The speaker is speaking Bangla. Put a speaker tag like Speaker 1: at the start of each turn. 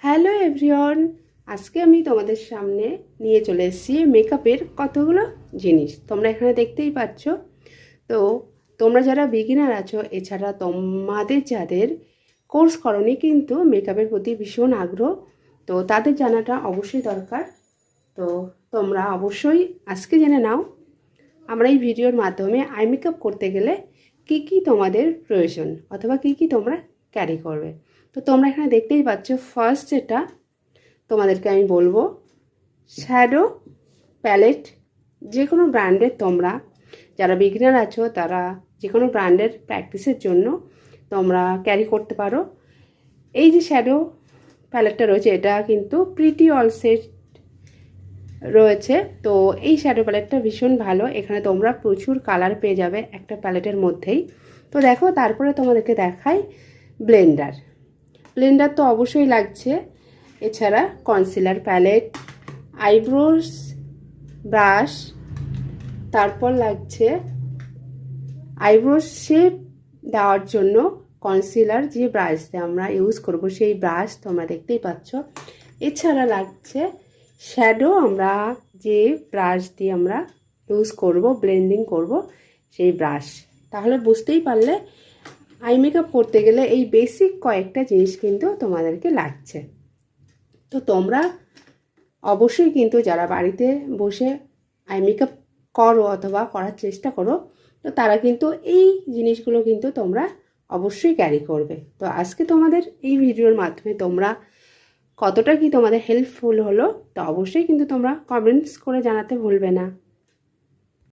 Speaker 1: হ্যালো এভরিওয়ান, আজকে আমি তোমাদের সামনে নিয়ে চলে এসেছি মেকআপের কতগুলো জিনিস। তোমরা এখানে দেখতেই পাচ্ছ। তো তোমরা যারা বিগিনার আছো, এছাড়া তোমাদের যাদের কোর্স করনি কিন্তু মেকআপের প্রতি ভীষণ আগ্রহ, তো তাদের জানাটা অবশ্যই দরকার। তো তোমরা অবশ্যই আজকে জেনে নাও আমরা এই ভিডিওর মাধ্যমে আই মেকআপ করতে গেলে কি কি তোমাদের প্রয়োজন অথবা কি কি তোমরা ক্যারি করবে। তো তোমরা এখানে দেখতেই পাচ্ছ, ফার্স্ট যেটা তোমাদেরকে আমি বলবো, শ্যাডো প্যালেট। যে কোনো ব্র্যান্ডের তোমরা যারা বিগিনার আছো তারা যে কোনো ব্র্যান্ডের প্র্যাকটিসের জন্য তোমরা ক্যারি করতে পারো। এই যে শ্যাডো প্যালেটটা রয়েছে, এটা কিন্তু প্রিটি অল সেট রয়েছে। তো এই শ্যাডো প্যালেটটা ভীষণ ভালো, এখানে তোমরা প্রচুর কালার পেয়ে যাবে একটা প্যালেটের মধ্যেই। তো দেখো, তারপরে তোমাদেরকে দেখাই ব্লেন্ডার। ব্লেন্ডার তো অবশ্যই লাগছে, এছাড়া কনসিলার প্যালেট, আইব্রোস ব্রাশ, তারপর লাগছে আইব্রোস শেপ দেওয়ার জন্য কনসিলার যে ব্রাশ দিয়ে আমরা ইউজ করব সেই ব্রাশ তোমরা দেখতেই পাচ্ছ। এছাড়া লাগছে শ্যাডো, আমরা যে ব্রাশ দিয়ে আমরা ইউজ করব, ব্লেন্ডিং করব সেই ব্রাশ। তাহলে বুঝতেই পারলে আই মেকআপ করতে গেলে এই বেসিক কয়েকটা জিনিস কিন্তু তোমাদেরকে লাগছে। তো তোমরা অবশ্যই কিন্তু যারা বাড়িতে বসে আই মেকআপ করো অথবা করার চেষ্টা করো, তো তারা কিন্তু এই জিনিসগুলো কিন্তু তোমরা অবশ্যই ক্যারি করবে। তো আজকে তোমাদের এই ভিডিওর মাধ্যমে তোমরা কতটা কি তোমাদের হেল্পফুল হলো, তো অবশ্যই কিন্তু তোমরা কমেন্টস করে জানাতে ভুলবে না।